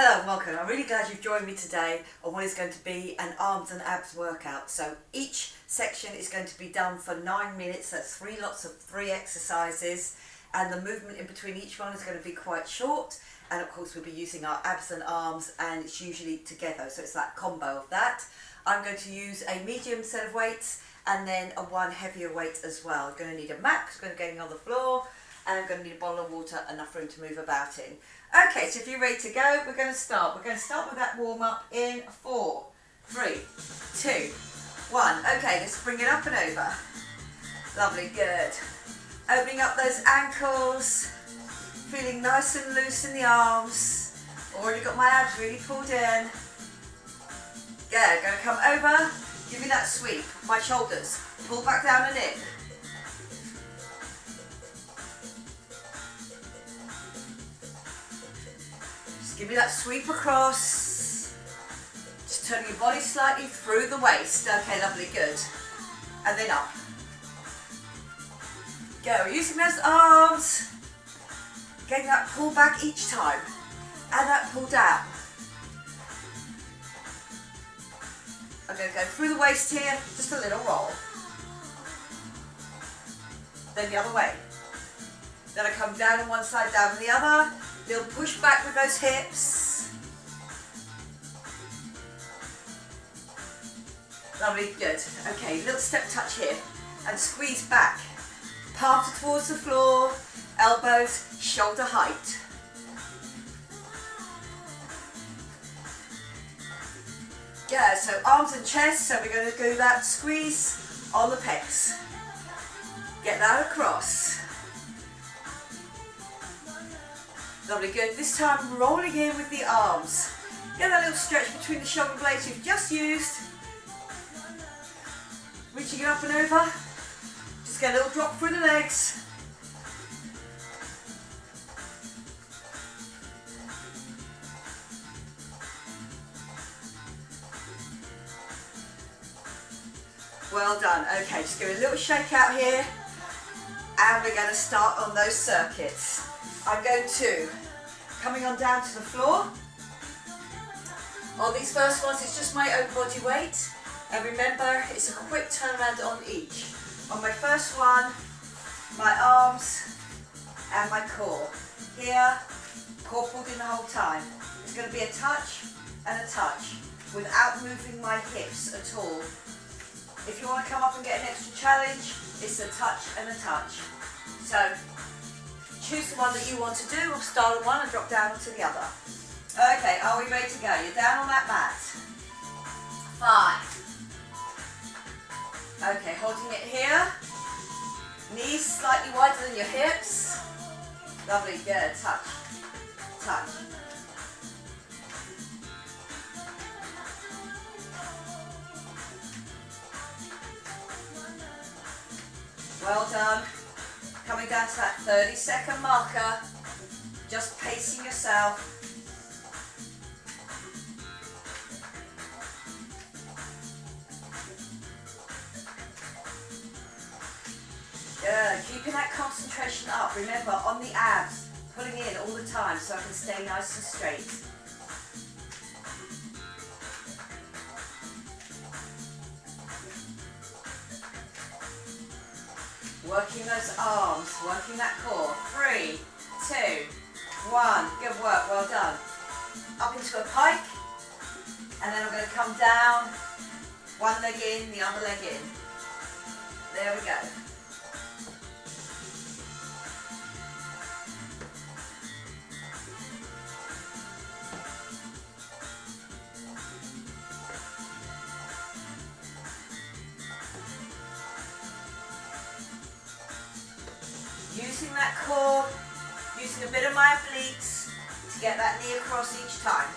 Hello and welcome. I'm really glad you've joined me today on what is going to be an arms and abs workout. So each section is going to be done for 9 minutes. That's 3 lots of 3 exercises, and the movement in between each one is going to be quite short. And of course we'll be using our abs and arms, and it's usually together, so it's that combo of that. I'm going to use a medium set of weights and then one heavier weight as well. I'm going to need a mat because I'm going to be getting on the floor, and I'm going to need a bottle of water, enough room to move about in. Okay, so if you're ready to go, we're going to start. We're going to start with that warm up in 4, 3, 2, 1. Okay, let's bring it up and over. Lovely, good. Opening up those ankles, feeling nice and loose in the arms. Already got my abs really pulled in. Good, going to come over, give me that sweep. My shoulders, pull back down and in. Give me that sweep across. Just turning your body slightly through the waist. Okay, lovely, good. And then up. Go, using those arms. Getting that pull back each time. And that pull down. I'm going to go through the waist here, just a little roll. Then the other way. Then I come down on one side, down on the other. Little push back with those hips. Lovely, good. Okay, little step touch here. And squeeze back. Palms towards the floor, elbows shoulder height. Yeah, so arms and chest, so we're going to do that squeeze on the pecs. Get that across. Lovely, good. This time rolling in with the arms. Get that little stretch between the shoulder blades you've just used. Reaching it up and over. Just get a little drop through the legs. Well done. Okay, just give it a little shake out here. And we're going to start on those circuits. I'm going to, coming on down to the floor. On these first ones, it's just my own body weight. And remember, it's a quick turnaround on each. On my first one, my arms and my core. Here, core pulled in the whole time. It's going to be a touch and a touch without moving my hips at all. If you want to come up and get an extra challenge, it's a touch and a touch. So, choose the one that you want to do, or start on one and drop down onto the other. Okay, are we ready to go? You're down on that mat. 5. Okay, holding it here. Knees slightly wider than your hips. Lovely, good. Touch. Touch. Well done. Coming down to that 30-second marker, just pacing yourself. Good, keeping that concentration up. Remember, on the abs, pulling in all the time so I can stay nice and straight. Working those arms, working that core. 3, 2, 1. Good work, well done. Up into a pike, and then I'm going to come down, one leg in, the other leg in. There we go. Using that core, using a bit of my obliques to get that knee across each time.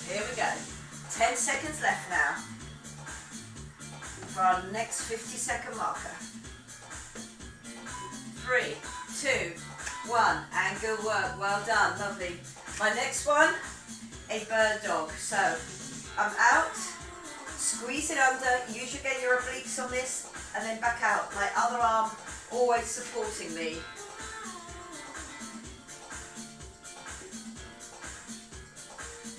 Here we go. 10 seconds left now for our next 50-second marker. 3, 2, 1, and good work. Well done, lovely. My next one, a bird dog. So I'm out, squeeze it under, use your obliques on this, and then back out. My other arm always supporting me.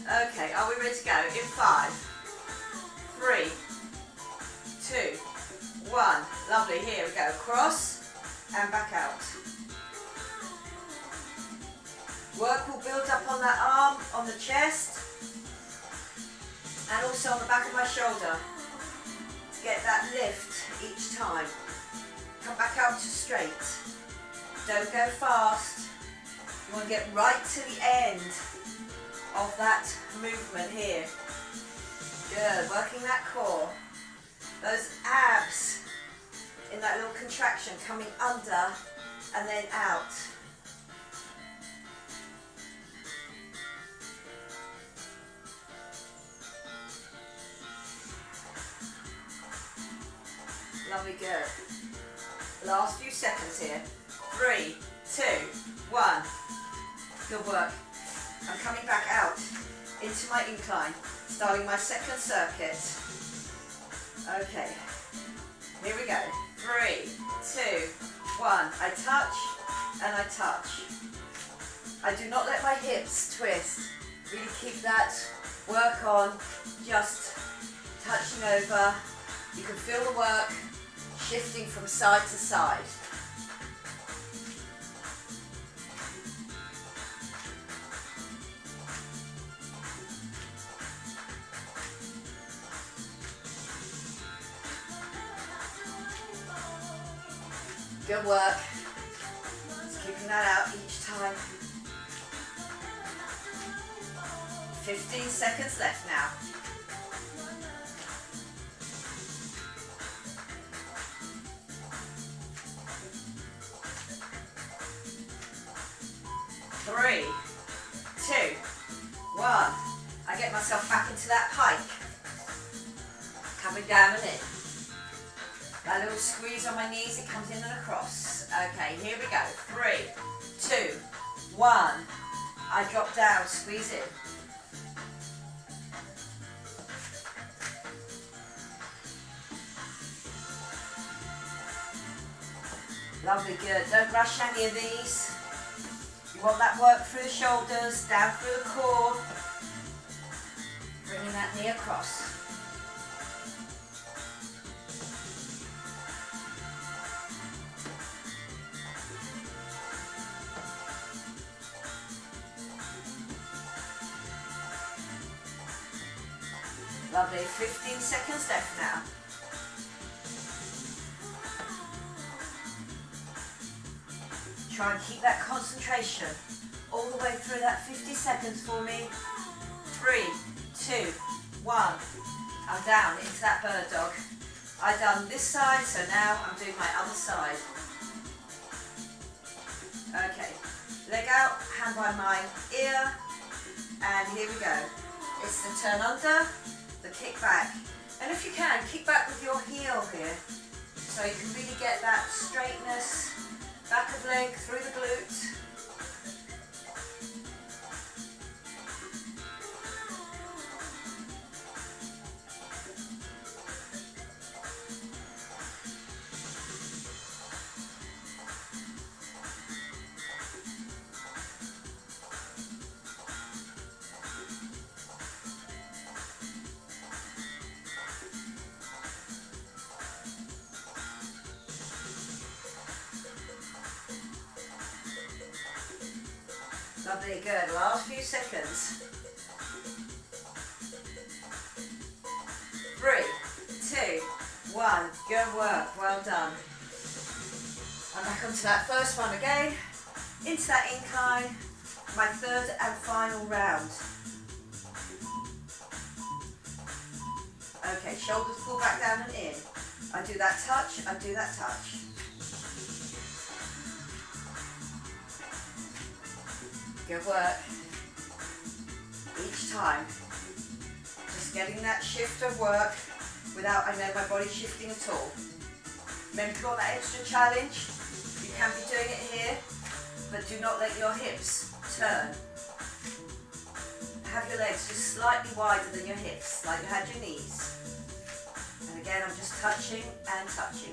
Okay, are we ready to go? In 5, 3, 2, 1. Lovely, here we go. Cross and back out. Work will build up on that arm, on the chest, and also on the back of my shoulder to get that lift each time. Come back out to straight. Don't go fast. You want to get right to the end of that movement here. Good, working that core. Those abs in that little contraction coming under and then out. Lovely, good. Last few seconds here. 3, 2, 1. Good work. I'm coming back out into my incline, starting my second circuit. Okay, here we go. 3, 2, 1. I touch and I touch. I do not let my hips twist. Really keep that work on, just touching over. You can feel the work shifting from side to side. Good work. Just keeping that out each time. 15 seconds left now. Three, 2, 1. I get myself back into that pike. Coming down and in. That little squeeze on my knees, it comes in and across. Okay, here we go. 3, 2, 1. I drop down, squeeze in. Lovely, good. Don't rush any of these. You want that work through the shoulders, down through the core. Bringing that knee across. Lovely, 15 seconds left now. Try and keep that concentration all the way through that 50 seconds for me. 3, 2, 1. I'm down into that bird dog. I've done this side, so now I'm doing my other side. Okay, leg out, hand by my ear, and here we go. It's the turn under, the kick back. And if you can, kick back with your heel here, so you can really get that straightness, back of leg through the glute. Lovely, good. Last few seconds. 3, 2, 1. Good work. Well done. I'm back onto that first one again. Into that incline. My third and final round. Okay, shoulders pull back down and in. I do that touch, I do that touch. Good work. Each time. Just getting that shift of work without, I know, my body shifting at all. Remember, you've got that extra challenge. You can be doing it here, but do not let your hips turn. Have your legs just slightly wider than your hips, like you had your knees. And again, I'm just touching and touching.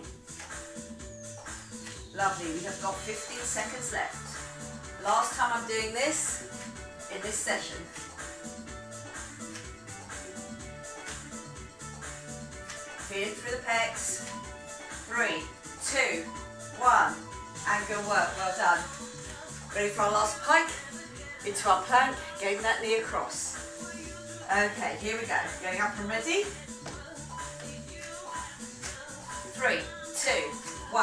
Lovely, we have got 15 seconds left. Last time I'm doing this in this session. Feel it through the pecs. 3, 2, 1, and good work, well done. Ready for our last pike? Into our plank, getting that knee across. Okay, here we go. Going up and ready. 3, 2, 1.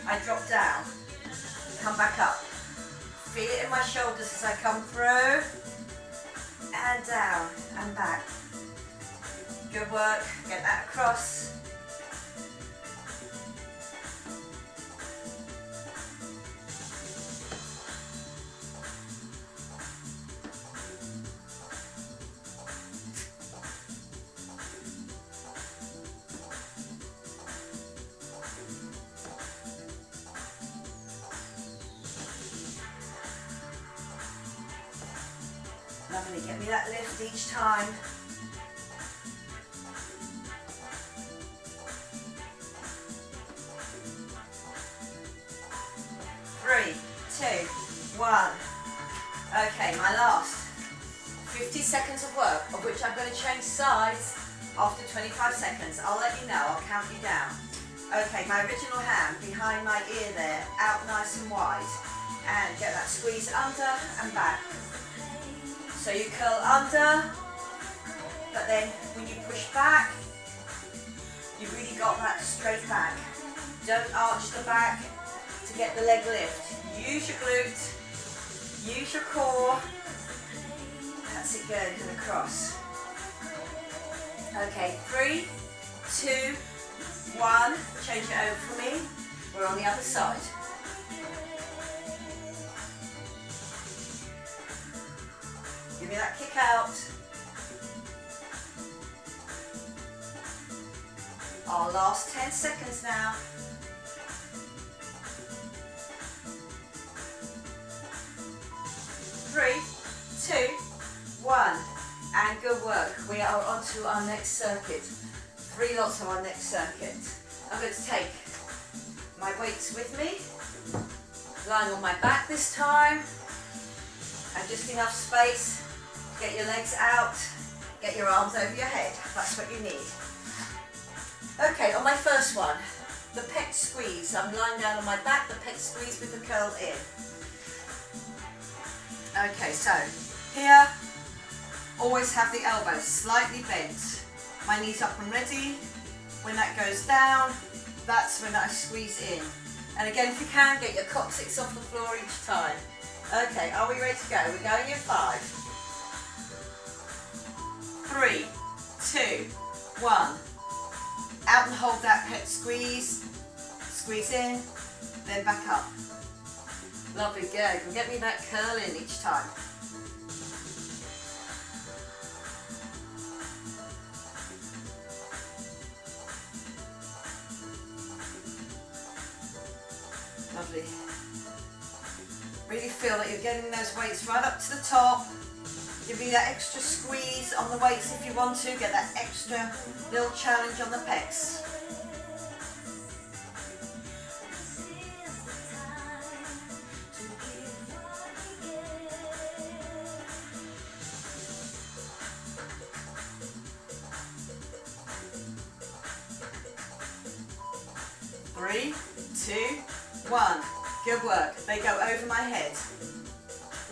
I drop down. Come back up. Feel it in my shoulders as I come through. And down and back. Good work. Get that across. Lovely, get me that lift each time. Three, 2, 1. Okay, my last 50 seconds of work, of which I'm going to change sides after 25 seconds. I'll let you know, I'll count you down. Okay, my original hand behind my ear there, out nice and wide. And get that squeeze under and back. So you curl under, but then when you push back, you've really got that straight back. Don't arch the back to get the leg lift. Use your glute, use your core. That's it, good, and across. Okay, 3, 2, 1. Change it over for me. We're on the other side. Give me that kick out. Our last 10 seconds now. 3, 2, 1. And good work. We are on to our next circuit. 3 lots of our next circuit. I'm going to take my weights with me. Lying on my back this time. And just enough space. Get your legs out, get your arms over your head, that's what you need. Okay, on my first one, the pec squeeze. I'm lying down on my back, the pec squeeze with the curl in. Okay, so here, always have the elbows slightly bent. My knees up and ready. When that goes down, that's when I squeeze in. And again, if you can, get your coccyx off the floor each time. Okay, are we ready to go? We're going in 5. 3, 2, 1. Out and hold that pec squeeze. Squeeze in, then back up. Lovely, good. And get me that curl in each time. Lovely. Really feel that you're getting those weights right up to the top. Give me that extra squeeze on the weights if you want to. Get that extra little challenge on the pecs. Three, 2, 1. Good work. They go over my head.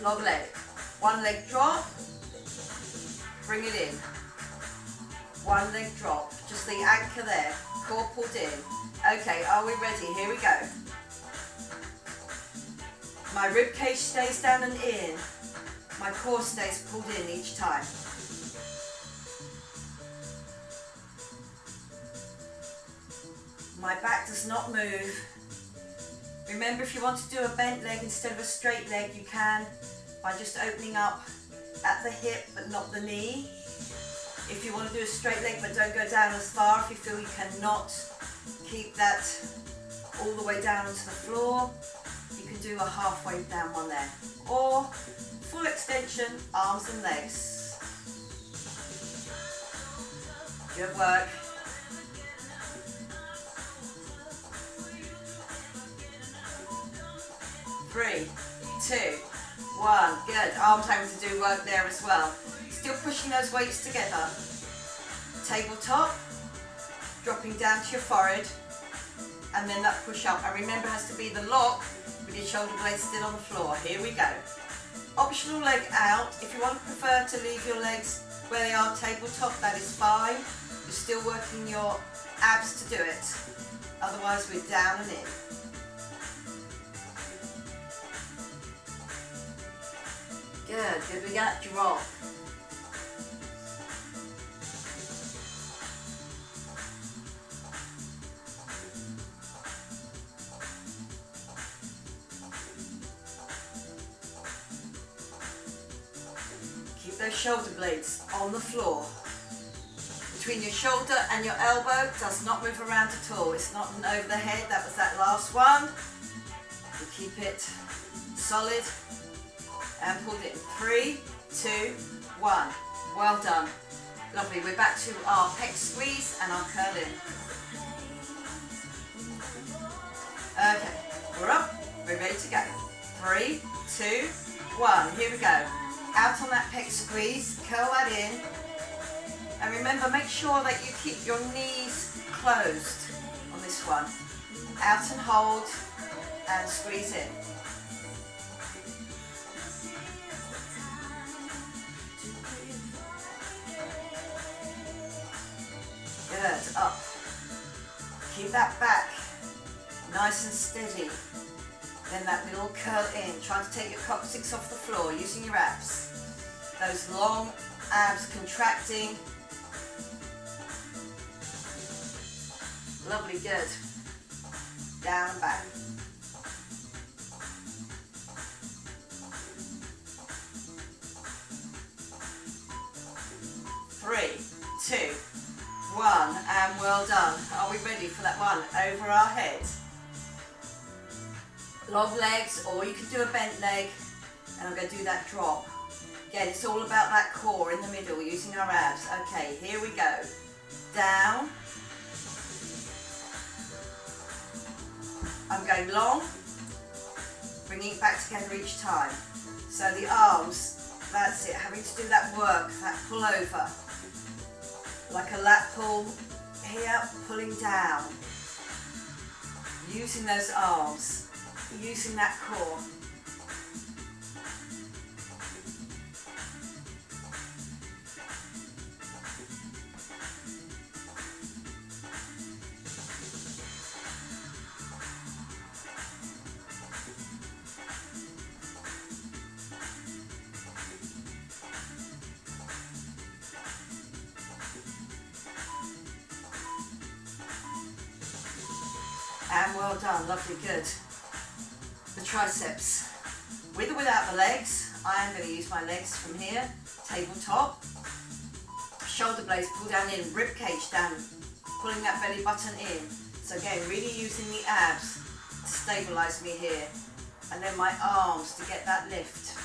Long leg. One leg drop. Bring it in. One leg drop. Just the anchor there. Core pulled in. Okay, are we ready? Here we go. My rib cage stays down and in. My core stays pulled in each time. My back does not move. Remember, if you want to do a bent leg instead of a straight leg, you can by just opening up at the hip but not the knee. If you want to do a straight leg but don't go down as far, if you feel you cannot keep that all the way down onto the floor, you can do a halfway down one there. Or full extension, arms and legs. Good work. 3, 2, 1. Good. Arms having to do work there as well. Still pushing those weights together. Tabletop, dropping down to your forehead, and then that push up. And remember, it has to be the lock with your shoulder blades still on the floor. Here we go. Optional leg out. If you want to prefer to leave your legs where they are tabletop, that is fine. You're still working your abs to do it. Otherwise, we're down and in. Good. Good. We got drop. Keep those shoulder blades on the floor. Between your shoulder and your elbow, does not move around at all. It's not an over the head. That was that last one. We keep it solid and pulled it in. 3, 2, 1. Well done. Lovely. We're back to our pec squeeze and our curl in. Okay, we're up. We're ready to go. 3, 2, 1. Here we go. Out on that pec squeeze. Curl that in. And remember, make sure that you keep your knees closed on this one. Out and hold and squeeze in. Good, up. Keep that back nice and steady. Then that little curl in. Trying to take your coccyx off the floor using your abs. Those long abs contracting. Lovely, good. Down and back. Three, 2, 1, and well done. Are we ready for that one? Over our head. Long legs, or you can do a bent leg, and I'm going to do that drop. Again, it's all about that core in the middle, using our abs. Okay, here we go. Down. I'm going long, bringing it back together each time. So the arms, that's it, having to do that work, that pull over. Like a lat pull here, pulling down. Using those arms, using that core. And well done, lovely, good. The triceps, with or without the legs. I am going to use my legs from here, tabletop. Shoulder blades pull down in, rib cage down, pulling that belly button in. So again, really using the abs to stabilize me here. And then my arms to get that lift.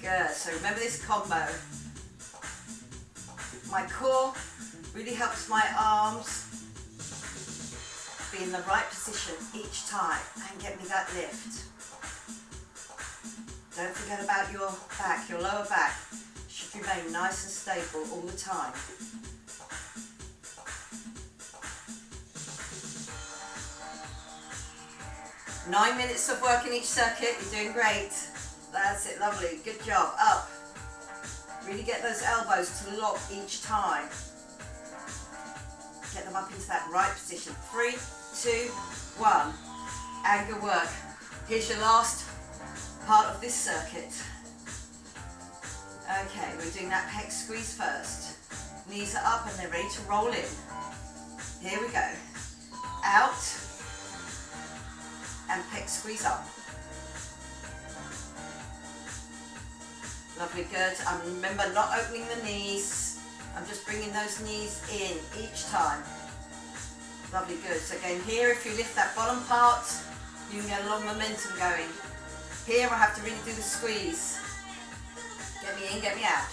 Good, so remember this combo. My core really helps my arms be in the right position each time and get me that lift. Don't forget about your back, your lower back should remain nice and stable all the time. Nine minutes of work in each circuit, you're doing great. That's it, lovely, good job. Up. Really get those elbows to lock each time. Get them up into that right position. 3, 2, 1. And good work. Here's your last part of this circuit. Okay, we're doing that pec squeeze first. Knees are up and they're ready to roll in. Here we go. Out. And pec squeeze up. Lovely, good. And remember, not opening the knees. I'm just bringing those knees in each time. Lovely, good. So again, here, if you lift that bottom part, you can get a long momentum going. Here, I have to really do the squeeze. Get me in, get me out.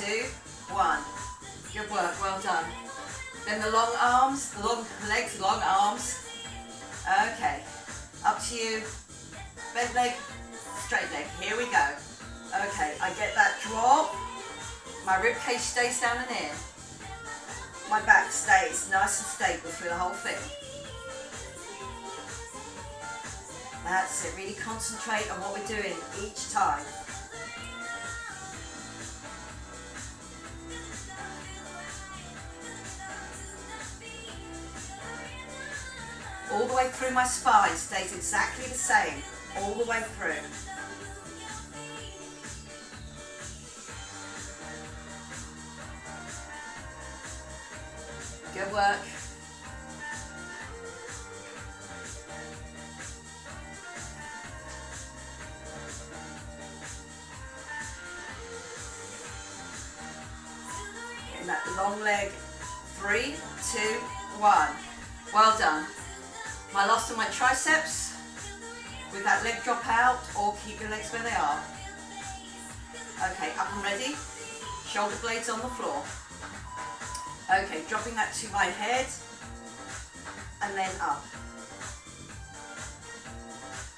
2, 1. Good work, well done. Then the long arms, the long legs, long arms. Okay, up to you. Bent leg, straight leg. Here we go. Okay, I get that drop. My rib cage stays down and in. My back stays nice and stable through the whole thing. That's it, really concentrate on what we're doing each time. All the way through my spine stays exactly the same, all the way through. Good work. Getting that long leg. 3, 2, 1. Well done. My last one went triceps with that leg drop out, or keep your legs where they are. Okay, up and ready. Shoulder blades on the floor. Okay, dropping that to my head and then up.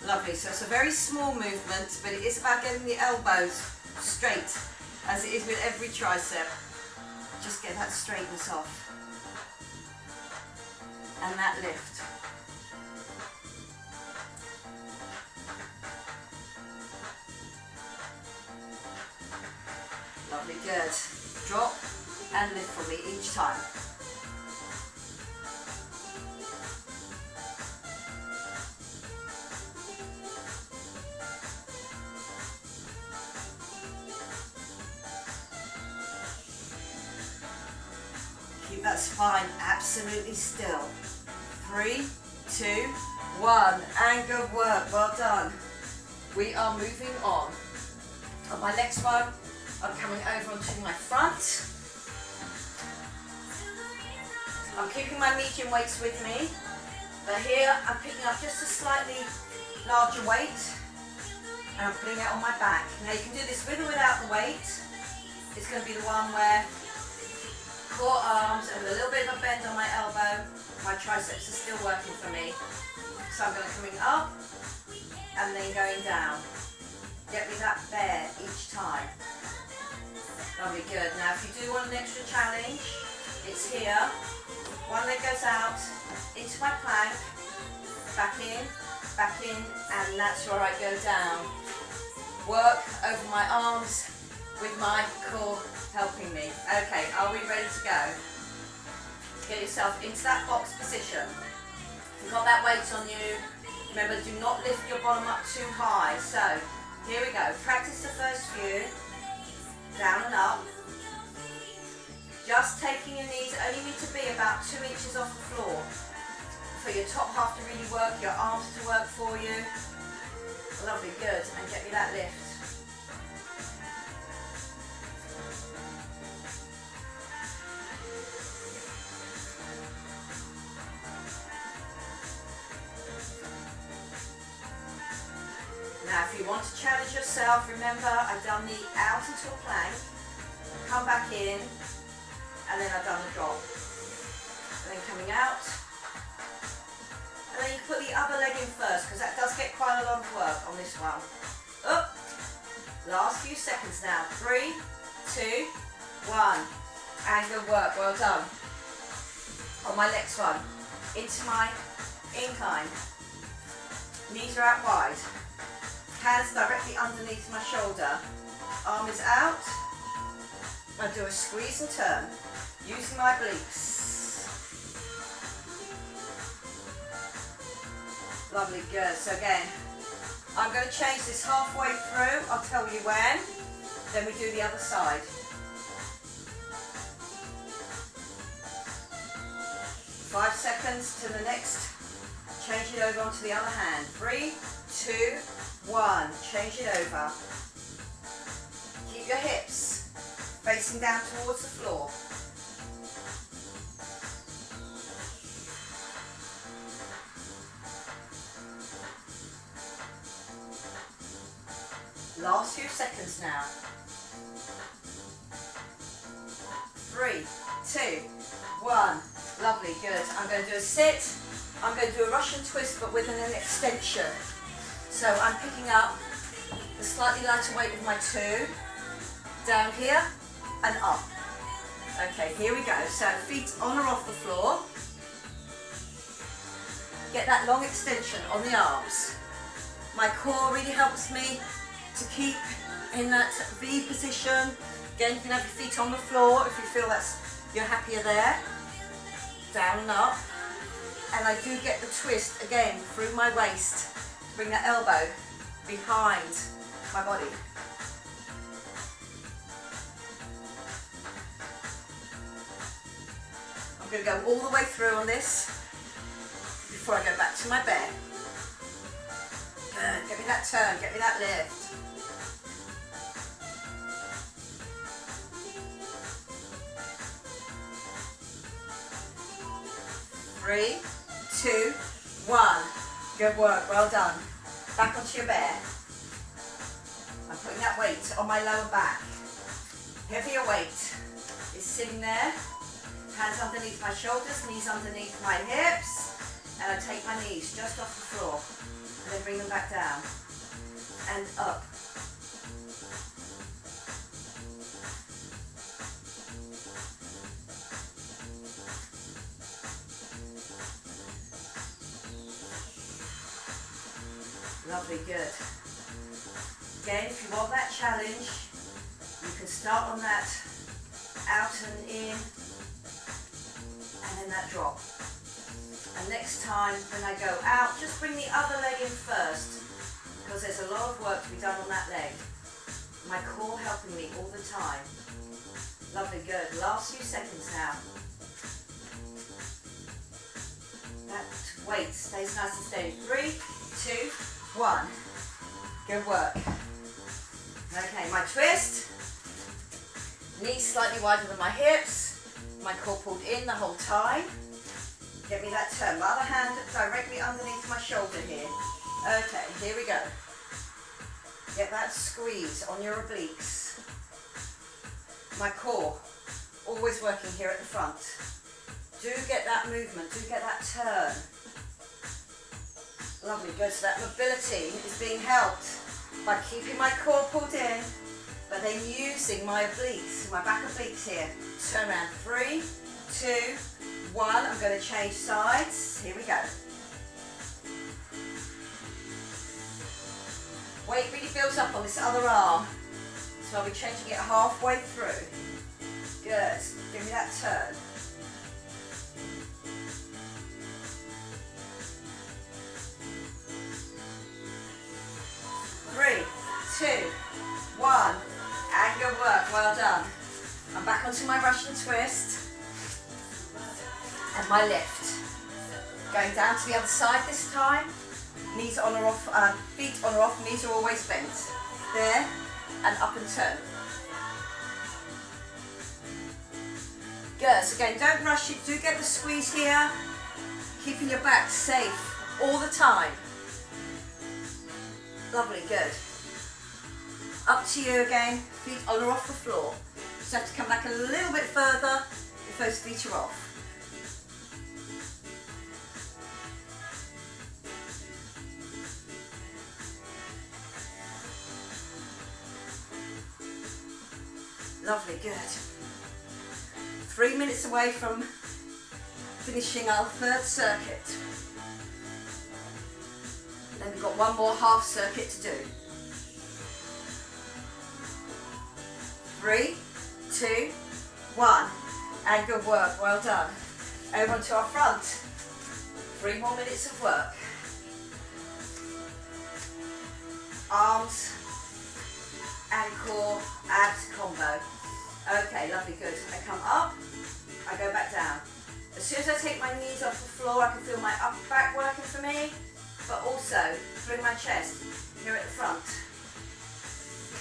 Lovely, so it's a very small movement, but it is about getting the elbows straight, as it is with every tricep. Just get that straightness off. And that lift. Lovely, good. Drop and lift for me each time. Keep that spine absolutely still. 3, 2, 1, and good work, well done. We are moving on. On my next one, I'm coming over onto my front. I'm keeping my medium weights with me, but here I'm picking up just a slightly larger weight and I'm putting it on my back. Now you can do this with or without the weight. It's going to be the one where core arms and with a little bit of a bend on my elbow, my triceps are still working for me. So I'm going to coming up and then going down. Get me that bear each time. Lovely, good. Now if you do want an extra challenge, it's here. One leg goes out, into my plank, back in, and that's where I go down. Work over my arms with my core helping me. Okay, are we ready to go? Get yourself into that box position. If you've got that weight on you, remember, do not lift your bottom up too high. So, here we go. Practice the first few. Down and up. Just taking your knees only need to be about 2 inches off the floor. For your top half to really work, your arms to work for you. Lovely, good. And get me that lift. Now if you want to challenge yourself, remember I've done the out into a plank, come back in, and then I've done the drop. And then coming out. And then you can put the other leg in first, because that does get quite a lot of work on this one. Up. Last few seconds now. 3, 2, 1. And good work, well done. On my next one, into my incline. Knees are out wide. Hands directly underneath my shoulder. Arm is out. I do a squeeze and turn, using my obliques. Lovely, good. So again, I'm going to change this halfway through. I'll tell you when. Then we do the other side. 5 seconds to the next. Change it over onto the other hand. 3, 2, 1. Change it over. Keep your hips facing down towards the floor. Last few seconds now. 3, 2, 1. Lovely, good. I'm going to do a sit. I'm going to do a Russian twist, but with an extension. So I'm picking up the slightly lighter weight with my 2, down here and up. Okay, here we go. So feet on or off the floor. Get that long extension on the arms. My core really helps me to keep in that V position. Again, you can have your feet on the floor if you feel you're happier there. Down and up. And I do get the twist again through my waist. Bring that elbow behind my body. I'm going to go all the way through on this before I go back to my bed. Good. Get me that turn, get me that lift. Three, 2, 1. Good work, well done. Back onto your bed. I'm putting that weight on my lower back. Heavier weight is sitting there. Hands underneath my shoulders, knees underneath my hips. And I take my knees just off the floor. And then bring them back down. And up. Lovely, good. Again, if you want that challenge, you can start on that out and in, and then that drop. And next time when I go out, just bring the other leg in first, because there's a lot of work to be done on that leg. My core helping me all the time. Lovely, good. Last few seconds now. That weight stays nice and steady. 3, 2, 1. Good work. Okay, my twist. Knees slightly wider than my hips. My core pulled in the whole time. Get me that turn. My other hand directly underneath my shoulder here. Okay, here we go. Get that squeeze on your obliques. My core always working here at the front. Do get that movement. Do get that turn. Lovely, good. So that mobility is being helped by keeping my core pulled in, but then using my obliques, my back obliques here. Turn around. 3, 2, 1. I'm going to change sides. Here we go. Weight really builds up on this other arm, so I'll be changing it halfway through. Good. Give me that turn. Three, 2, 1, and good work, well done. I'm back onto my Russian twist, and my lift. Going down to the other side this time, knees on or off, feet on or off, knees are always bent. There, and up and turn. Good, so again, don't rush it, do get the squeeze here, keeping your back safe all the time. Lovely, good. Up to you again, feet on or off the floor. Just have to come back a little bit further if those feet are off. Lovely, good. 3 minutes away from finishing our third circuit. Then we've got one more half circuit to do. 3, 2, 1. And good work, well done. Over onto our front. 3 more minutes of work. Arms and core, abs combo. Okay, lovely, good. I come up, I go back down. As soon as I take my knees off the floor, I can feel my upper back working for me, but also through my chest, here at the front.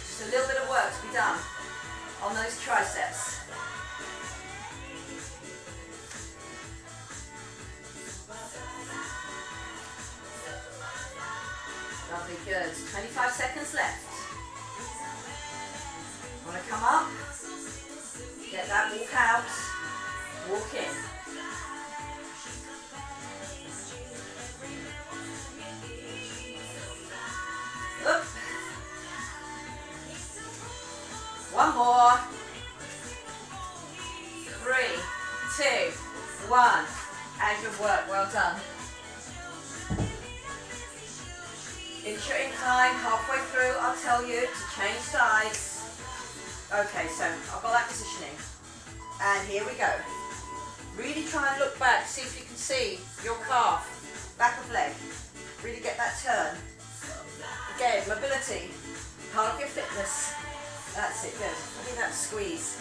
Just a little bit of work to be done on those triceps. Lovely, good. 25 seconds left. Want to come up, Get that walk out, walk in. Up. One more. 3, 2, 1. And good work, well done. In time, halfway through, I'll tell you to change sides. Okay, so I've got that positioning. And here we go. Really try and look back, see if you can see your calf, back of leg. Really get that turn. Again, mobility, part of your fitness. That's it, good. Look at that squeeze.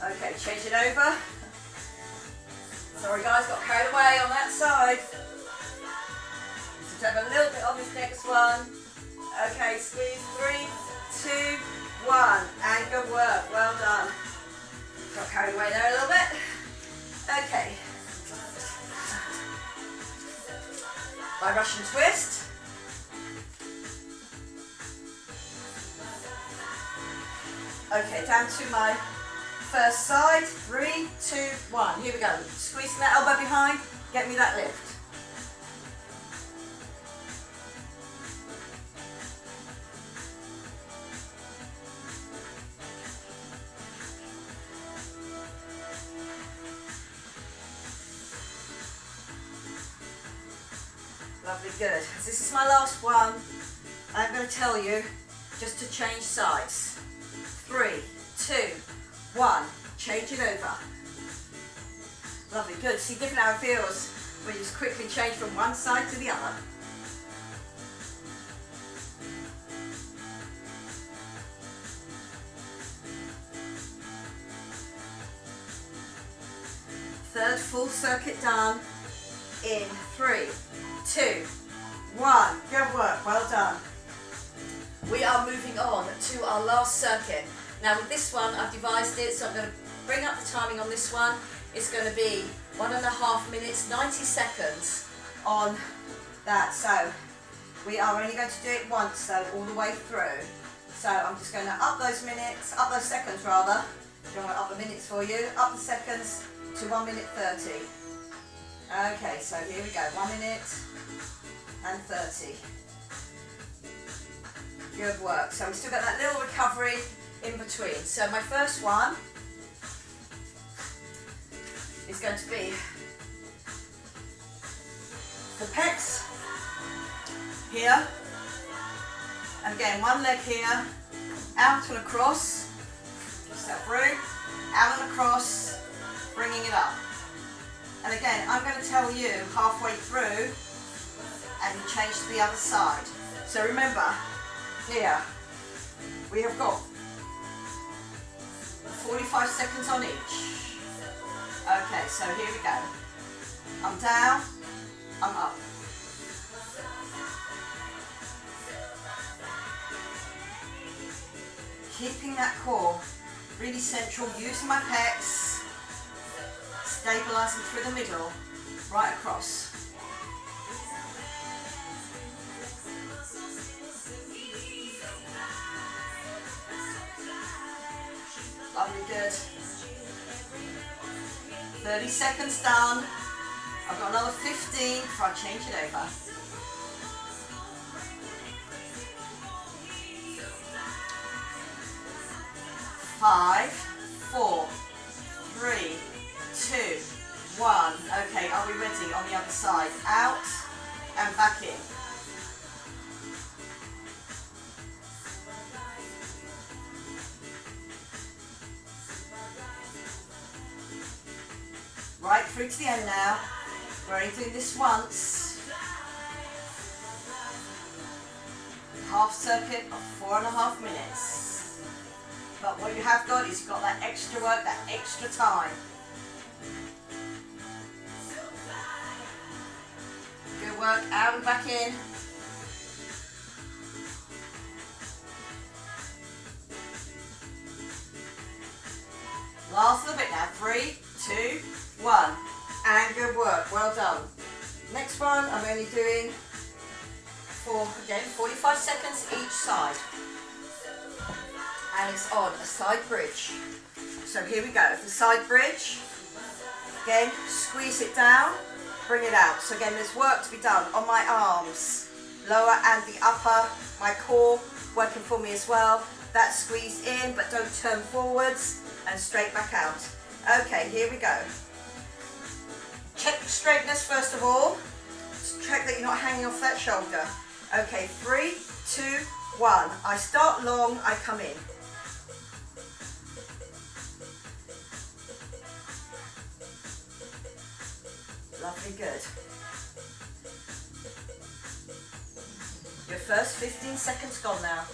Okay, change it over. Sorry guys, got carried away on that side. Just have a little bit on this next one. Okay, squeeze, 3, 2, 1. And good work, well done. Got carried away there a little bit. Okay. My Russian twist. Okay, down to my first side, 3, 2, 1. Here we go. Squeezing that elbow behind, get me that lift. Lovely, good. This is my last one. I'm going to tell you just to change sides. 3, 2, 1, change it over. Lovely, good. See different how it feels when you just quickly change from one side to the other. Third full circuit done in 3, 2, 1. Good work, well done. We are moving on to our last circuit. Now with this one, I've devised it, so I'm going to bring up the timing on this one. It's going to be 1.5 minutes, 90 seconds on that. So we are only going to do it once, so all the way through. So I'm just going to up those minutes, up those seconds rather. I don't want to up the minutes for you. Up the seconds to 1 minute 30. Okay, so here we go, 1 minute and 30. Good work. So we've still got that little recovery in between. So my first one is going to be the pecs here, and again one leg here, out and across, step through, out and across, bringing it up. And again, I'm going to tell you halfway through and you change to the other side. So remember, here we have got 45 seconds on each. Okay, so here we go. I'm down, I'm up. Keeping that core really central, using my pecs, stabilising through the middle, right across. Lovely, good. 30 seconds done. I've got another 15 before I change it over. 5, 4, 3, 2, 1. Okay, are we ready on the other side? Out and back in. Right through to the end now. We're only doing this once. Half circuit of 4.5 minutes. But what you have got is you've got that extra work, that extra time. work, out and back in. Last little bit now, 3, 2, 1, and good work, well done. Next one, I'm only doing for, again, 45 seconds each side. And it's on a side bridge. So here we go, the side bridge. Again, squeeze it down, bring it out. So again, there's work to be done on my arms, lower and the upper, my core working for me as well. That's squeezed in, but don't turn forwards, and straight back out. Okay, here we go. Check the straightness first of all. Check that you're not hanging off that shoulder. Okay, 3, 2, 1. I start long, I come in. Lovely, good. Your first 15 seconds gone now.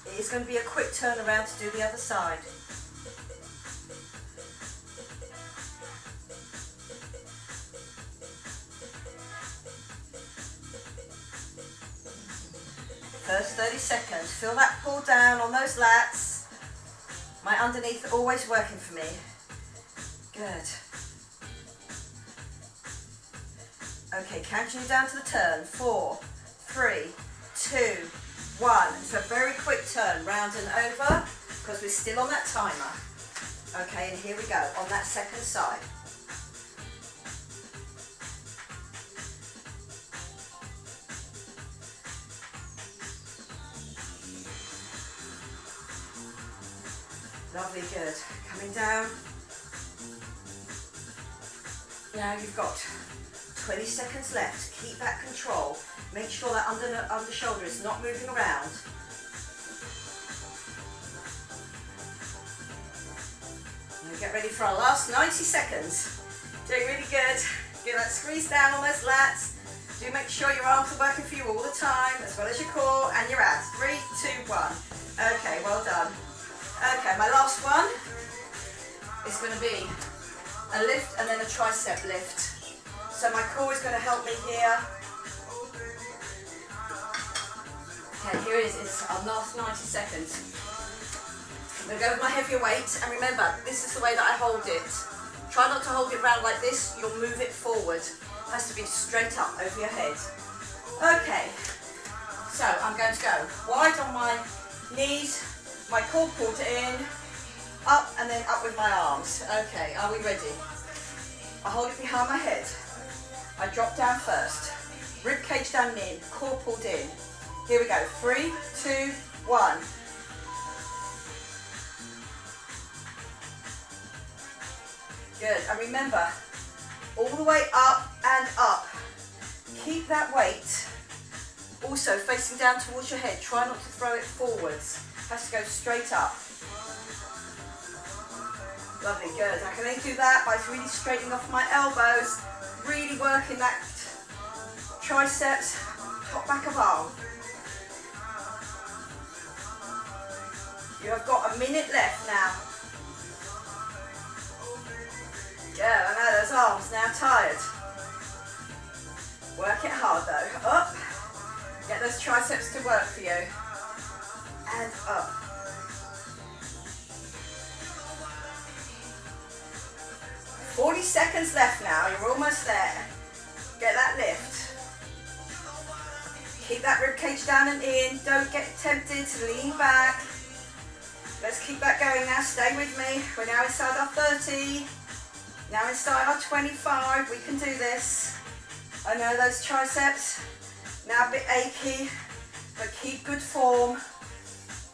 It is going to be a quick turnaround to do the other side. First 30 seconds. Feel that pull down on those lats. My underneath always working for me. Good. Okay, counting you down to the turn. 4, 3, 2, 1. It's a very quick turn, round and over, because we're still on that timer. Okay, and here we go, on that second side. Lovely, good. Coming down. Now you've got 20 seconds left. Keep that control. Make sure that under shoulder is not moving around. Now get ready for our last 90 seconds. Doing really good. Get that squeeze down on those lats. Do make sure your arms are working for you all the time, as well as your core and your abs. 3, 2, 1. Okay, well done. Okay, my last one is going to be a lift and then a tricep lift. So my core is going to help me here. Okay, here it is. It's our last 90 seconds. I'm going to go with my heavier weight, and remember, this is the way that I hold it. Try not to hold it round like this, you'll move it forward. It has to be straight up over your head. Okay, so I'm going to go wide on my knees, my core pulled in, up and then up with my arms. Okay, are we ready? I hold it behind my head. I drop down first. Rib cage down and in, core pulled in. Here we go, 3, 2, 1. Good, and remember, all the way up and up. Keep that weight also facing down towards your head. Try not to throw it forwards. Has to go straight up. Lovely, good. I can only do that by really straightening off my elbows, really working that triceps, top back of arm. You have got a minute left now. Yeah, I know those arms now tired. Work it hard though. Up. Get those triceps to work for you. And up. "40 seconds left now, you're almost there. Get that lift. Keep that rib cage down and in. Don't get tempted to lean back. Let's keep that going now, stay with me. We're now inside our 30. Now inside our 25, we can do this. I know those triceps, now a bit achy, but keep good form.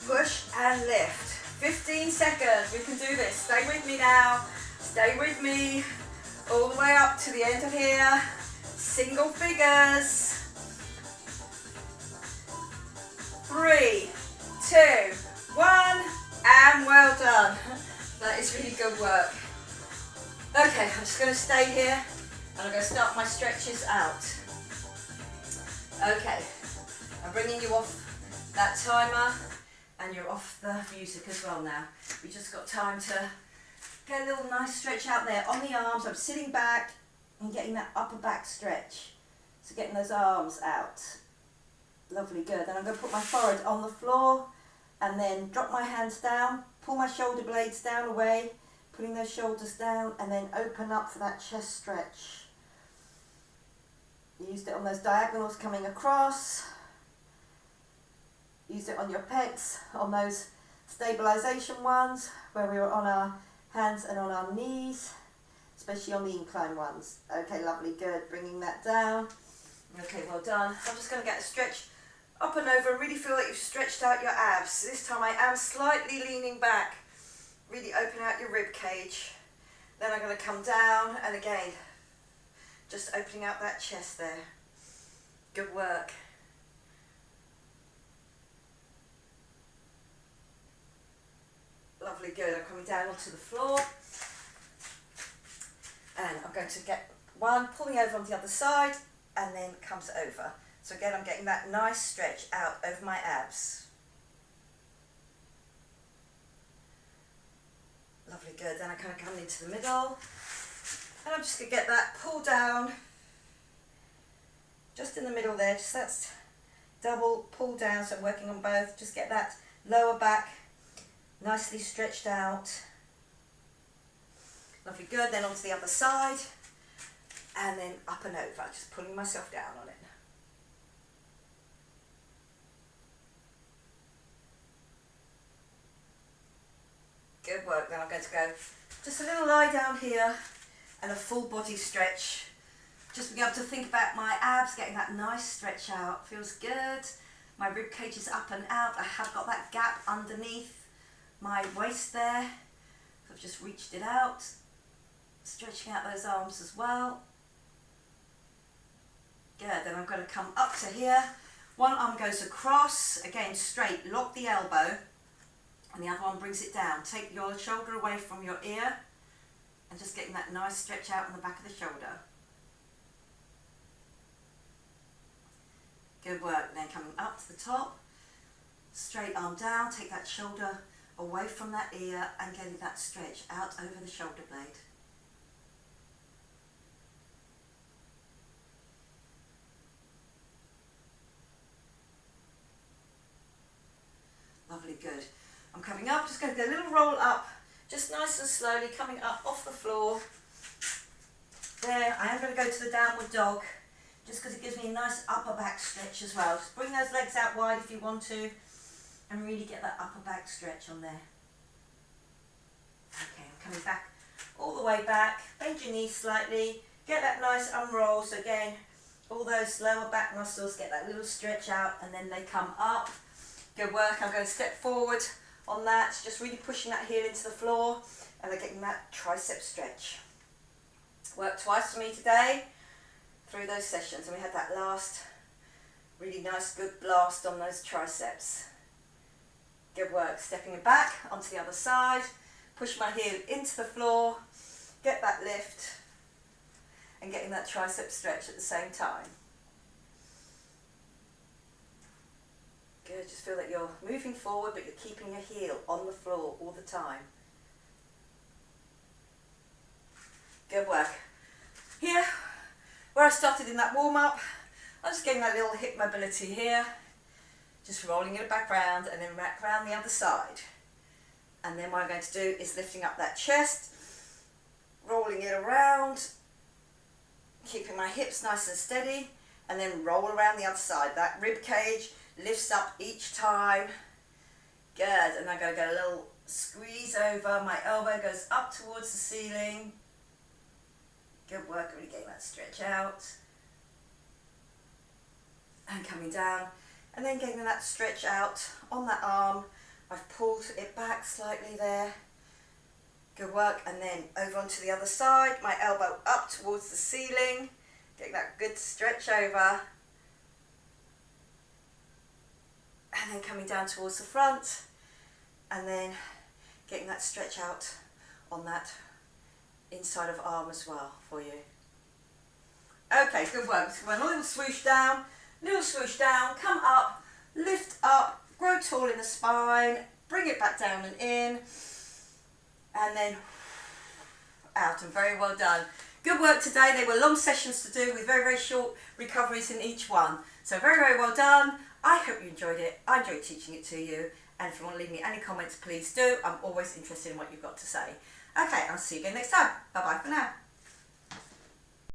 Push and lift. 15 seconds, we can do this. Stay with me now. Stay with me. All the way up to the end of here. Single figures. 3, 2, 1, and well done. That is really good work. Okay, I'm just going to stay here and I'm going to start my stretches out. Okay, I'm bringing you off that timer and you're off the music as well now. We just got time to get a little nice stretch out there on the arms. I'm sitting back and getting that upper back stretch. So getting those arms out. Lovely, good. Then I'm going to put my forehead on the floor and then drop my hands down, pull my shoulder blades down away, putting those shoulders down, and then open up for that chest stretch. Used it on those diagonals coming across. Used it on your pecs, on those stabilisation ones where we were on our hands and on our knees, especially on the incline ones. Okay, lovely, good. Bringing that down. Okay, well done. I'm just going to get a stretch up and over and really feel that you've stretched out your abs. This time I am slightly leaning back. Really open out your rib cage. Then I'm going to come down and again, just opening out that chest there. Good work. Lovely, good. I'm coming down onto the floor. And I'm going to get one, pulling over on the other side, and then comes over. So again, I'm getting that nice stretch out over my abs. Lovely, good. Then I kind of come into the middle. And I'm just going to get that pull down. Just in the middle there, just that's double pull down, so I'm working on both. Just get that lower back nicely stretched out. Lovely, good. Then onto the other side. And then up and over, just pulling myself down on it. Good work. Then I'm going to go just a little lie down here and a full body stretch. Just being able to think about my abs, getting that nice stretch out. Feels good. My rib cage is up and out. I have got that gap underneath my waist there. So I've just reached it out. Stretching out those arms as well. Good. Then I'm going to come up to here. One arm goes across, again straight, lock the elbow. And the other one brings it down. Take your shoulder away from your ear and just getting that nice stretch out on the back of the shoulder. Good work. Then coming up to the top, straight arm down, take that shoulder away from that ear and getting that stretch out over the shoulder blade. Lovely, good. I'm coming up, just going to go a little roll up, just nice and slowly, coming up off the floor. There, I am going to go to the downward dog, just because it gives me a nice upper back stretch as well. Just bring those legs out wide if you want to, and really get that upper back stretch on there. Okay, I'm coming back, all the way back, bend your knees slightly, get that nice unroll, so again, all those lower back muscles get that little stretch out, and then they come up. Good work. I'm going to step forward on that, just really pushing that heel into the floor and then getting that tricep stretch. Worked twice for me today through those sessions, and we had that last really nice good blast on those triceps. Good work. Stepping it back onto the other side, push my heel into the floor, get that lift and getting that tricep stretch at the same time. Good, just feel that you're moving forward but you're keeping your heel on the floor all the time. Good work. Here, where I started in that warm-up, I'm just getting that little hip mobility here, just rolling it back round and then back round the other side. And then what I'm going to do is lifting up that chest, rolling it around, keeping my hips nice and steady, and then roll around the other side. That rib cage lifts up each time. Good, and I'm going to go a little squeeze over, my elbow goes up towards the ceiling. Good work, really getting that stretch out. And coming down, and then getting that stretch out on that arm. I've pulled it back slightly there. Good work, and then over onto the other side, my elbow up towards the ceiling, getting that good stretch over. And then coming down towards the front, and then getting that stretch out on that inside of arm as well for you. Okay, good work. So a little swoosh down, come up, lift up, grow tall in the spine, bring it back down and in, and then out, and very well done. Good work today. They were long sessions to do with very, very short recoveries in each one. So very, very well done. I hope you enjoyed it. I enjoyed teaching it to you. And if you want to leave me any comments, please do. I'm always interested in what you've got to say. Okay, I'll see you again next time. Bye-bye for now.